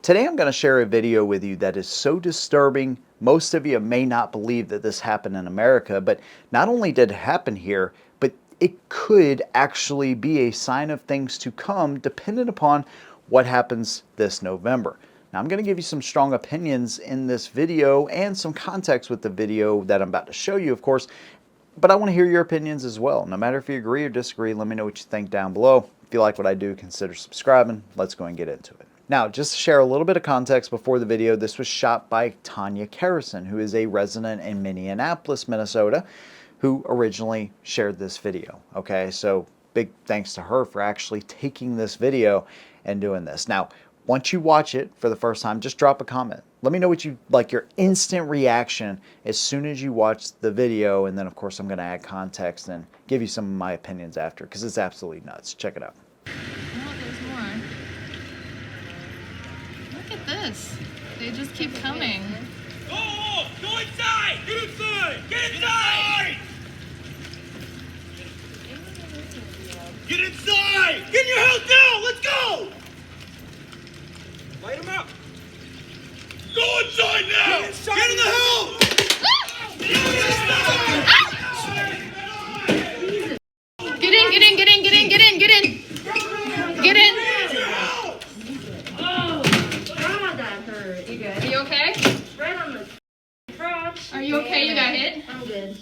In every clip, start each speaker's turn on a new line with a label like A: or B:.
A: Today I'm going to share a video with you that is so disturbing. Most of you may not believe that this happened in America, but not only did it happen here, but it could actually be a sign of things to come depending upon what happens this November. Now I'm going to give you some strong opinions in this video and some context with the video that I'm about to show you, of course, but I want to hear your opinions as well. No matter if you agree or disagree, let me know what you think down below. If you like what I do, consider subscribing. Let's go and get into it. Now, just to share a little bit of context before the video, this was shot by Tanya Carrison, who is a resident in Minneapolis, Minnesota, who originally shared this video. Okay, so big thanks to her for actually taking this video and doing this. Now, once you watch it for the first time, just drop a comment. Let me know what you like, your instant reaction as soon as you watch the video, and then of course I'm going to add context and give you some of my opinions after, because it's absolutely nuts. Check it out.
B: Look at this. They just keep coming.
C: Go! Go inside! Get inside! Get inside! Get inside! Get in your house now! Let's go! Light them up! Go inside now! Get in the house!
B: Get in, get in, get in, get in, get in, get in! Get in! Are you okay?
D: Right on the crotch.
B: Are you okay? You got hit?
D: I'm good.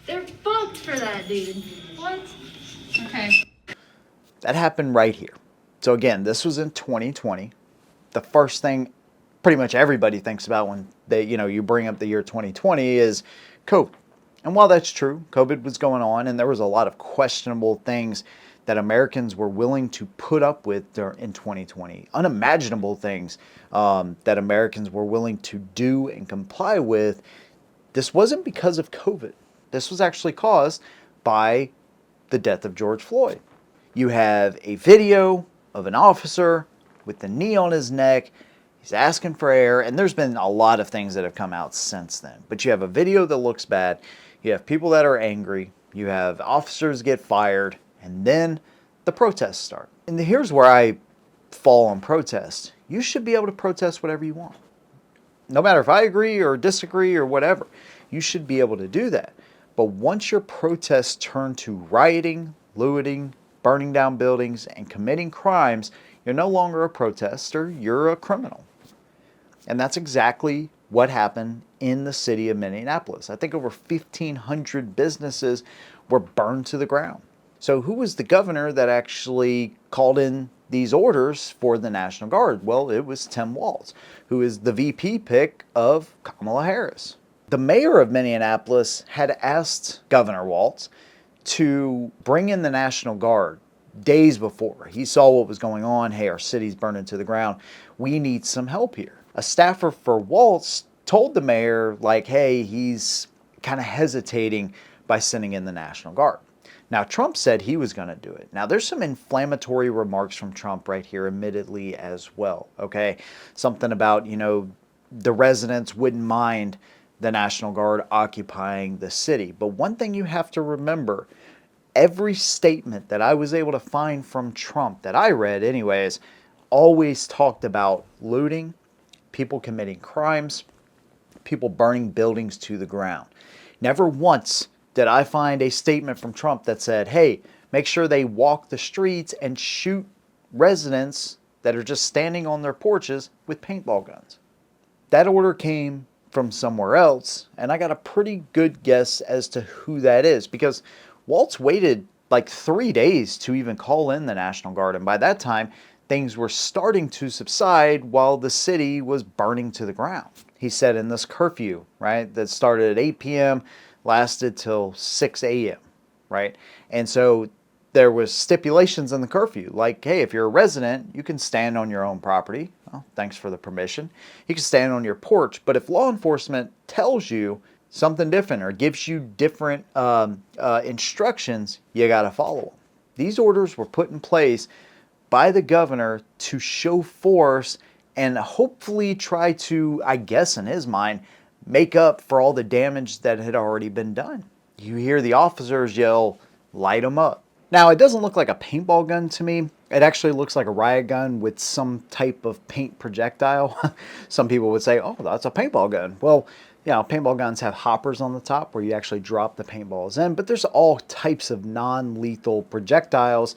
D: They're fucked for that, dude. What?
B: Okay.
A: That happened right here. So again, this was in 2020. The first thing pretty much everybody thinks about when you bring up the year 2020 is COVID. And while that's true, COVID was going on and there was a lot of questionable things that Americans were willing to put up with in 2020. Unimaginable things that Americans were willing to do and comply with. This wasn't because of COVID. This was actually caused by the death of George Floyd. You have a video of an officer with the knee on his neck. He's asking for air, and there's been a lot of things that have come out since then. But you have a video that looks bad. You have people that are angry. You have officers get fired. And then the protests start. And here's where I fall on protest. You should be able to protest whatever you want. No matter if I agree or disagree or whatever, you should be able to do that. But once your protests turn to rioting, looting, burning down buildings, and committing crimes, you're no longer a protester, you're a criminal. And that's exactly what happened in the city of Minneapolis. I think over 1,500 businesses were burned to the ground. So who was the governor that actually called in these orders for the National Guard? Well, it was Tim Waltz, who is the VP pick of Kamala Harris. The mayor of Minneapolis had asked Governor Waltz to bring in the National Guard days before. He saw what was going on. Hey, our city's burning to the ground. We need some help here. A staffer for Waltz told the mayor, like, hey, he's kind of hesitating by sending in the National Guard. Now, Trump said he was going to do it. Now, there's some inflammatory remarks from Trump right here, admittedly, as well, okay? Something about, the residents wouldn't mind the National Guard occupying the city. But one thing you have to remember, every statement that I was able to find from Trump, that I read anyways, always talked about looting, people committing crimes, people burning buildings to the ground. Never once did I find a statement from Trump that said, hey, make sure they walk the streets and shoot residents that are just standing on their porches with paintball guns. That order came from somewhere else, and I got a pretty good guess as to who that is, because Waltz waited like 3 days to even call in the National Guard, and by that time, things were starting to subside while the city was burning to the ground. He said in this curfew, right, that started at 8 p.m., lasted till 6 a.m., right? And so there was stipulations in the curfew, like, hey, if you're a resident, you can stand on your own property. Well, thanks for the permission. You can stand on your porch, but if law enforcement tells you something different or gives you different instructions, you got to follow them. These orders were put in place by the governor to show force and hopefully try to, I guess in his mind, make up for all the damage that had already been done. You hear the officers yell, light them up. Now, it doesn't look like a paintball gun to me. It actually looks like a riot gun with some type of paint projectile. Some people would say, oh, that's a paintball gun. Well, you know, paintball guns have hoppers on the top where you actually drop the paintballs in, but there's all types of non-lethal projectiles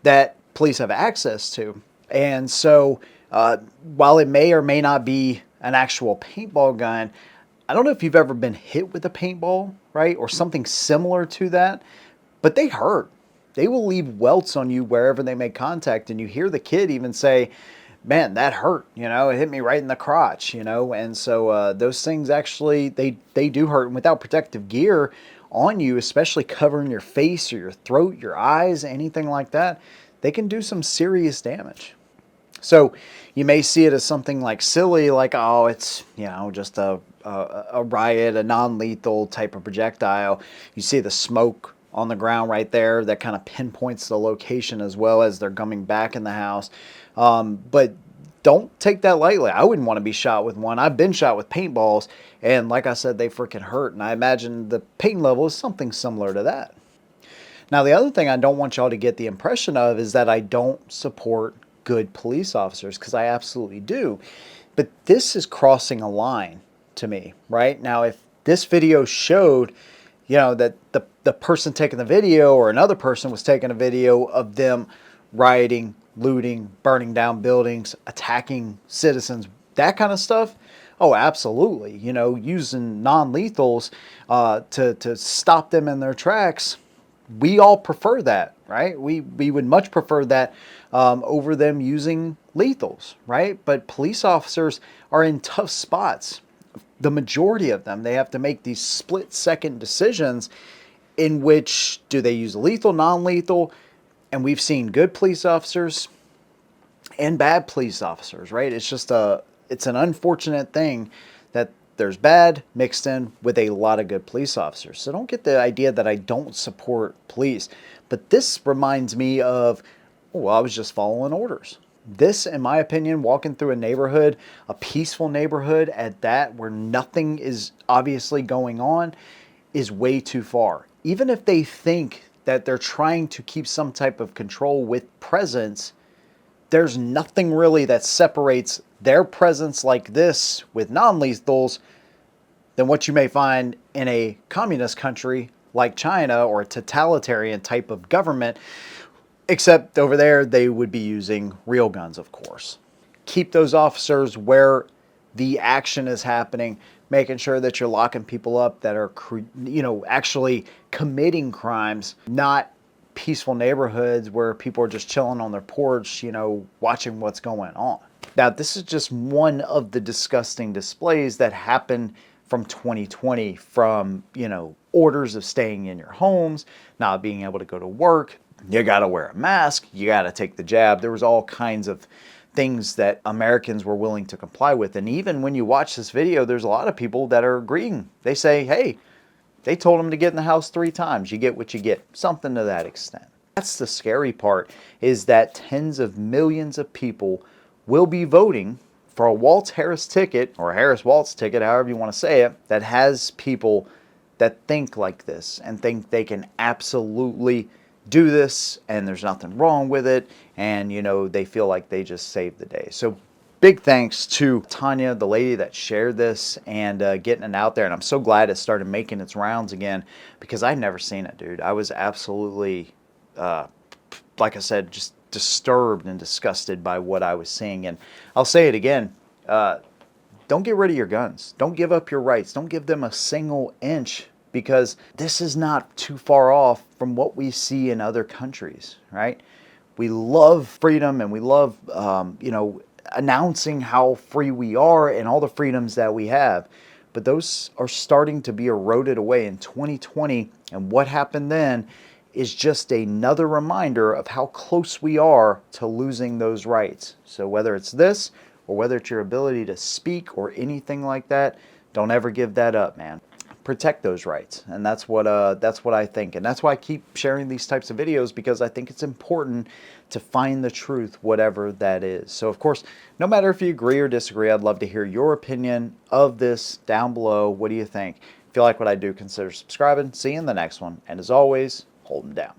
A: that police have access to. And so while it may or may not be an actual paintball gun, I don't know if you've ever been hit with a paintball, right? Or something similar to that, but they hurt. They will leave welts on you wherever they make contact. And you hear the kid even say, man, that hurt, you know, it hit me right in the crotch, you know. And so those things actually, they do hurt. And without protective gear on you, especially covering your face or your throat, your eyes, anything like that, they can do some serious damage. So you may see it as something like silly, like, oh, it's, you know, just a riot, a non-lethal type of projectile. You see the smoke on the ground right there that kind of pinpoints the location as well as they're coming back in the house. But don't take that lightly. I wouldn't want to be shot with one. I've been shot with paintballs, and like I said, they freaking hurt. And I imagine the pain level is something similar to that. Now, the other thing I don't want y'all to get the impression of is that I don't support good police officers, because I absolutely do. But this is crossing a line to me, right? Now, if this video showed, you know, that the person taking the video or another person was taking a video of them rioting, looting, burning down buildings, attacking citizens, that kind of stuff, oh, absolutely. You know, using non-lethals to stop them in their tracks, we all prefer that, right? We would much prefer that over them using lethals, right? But police officers are in tough spots. The majority of them, they have to make these split-second decisions in which do they use lethal, non-lethal, and we've seen good police officers and bad police officers, right? It's just it's an unfortunate thing that there's bad mixed in with a lot of good police officers. So don't get the idea that I don't support police. But this reminds me of, oh, well, I was just following orders. This, in my opinion, walking through a neighborhood, a peaceful neighborhood at that, where nothing is obviously going on, is way too far. Even if they think that they're trying to keep some type of control with presence, there's nothing really that separates their presence like this with non-lethals than what you may find in a communist country like China or a totalitarian type of government. Except over there, they would be using real guns, of course. Keep those officers where the action is happening, making sure that you're locking people up that are, you know, actually committing crimes, not peaceful neighborhoods where people are just chilling on their porch, you know, watching what's going on. Now, this is just one of the disgusting displays that happened from 2020, from, you know, orders of staying in your homes, not being able to go to work. You got to wear a mask. You got to take the jab. There was all kinds of things that Americans were willing to comply with. And even when you watch this video, there's a lot of people that are agreeing. They say, hey, they told them to get in the house 3 times. You get what you get. Something to that extent. That's the scary part, is that tens of millions of people will be voting for a Waltz Harris ticket, or a Harris Waltz ticket, however you want to say it, that has people that think like this and think they can absolutely do this and there's nothing wrong with it, and you know, they feel like they just saved the day. So big thanks to Tanya, the lady that shared this, and getting it out there. And I'm so glad it started making its rounds again, because I've never seen it, dude. I was absolutely like I said, just disturbed and disgusted by what I was seeing. And I'll say it again, don't get rid of your guns. Don't give up your rights. Don't give them a single inch, because this is not too far off from what we see in other countries, right? We love freedom, and we love, you know, announcing how free we are and all the freedoms that we have. But those are starting to be eroded away in 2020. And what happened then is just another reminder of how close we are to losing those rights. So whether it's this, or whether it's your ability to speak or anything like that, don't ever give that up, man. Protect those rights. And that's what I think. And that's why I keep sharing these types of videos, because I think it's important to find the truth, whatever that is. So of course, no matter if you agree or disagree, I'd love to hear your opinion of this down below. What do you think? If you like what I do, consider subscribing. See you in the next one. And as always, hold them down.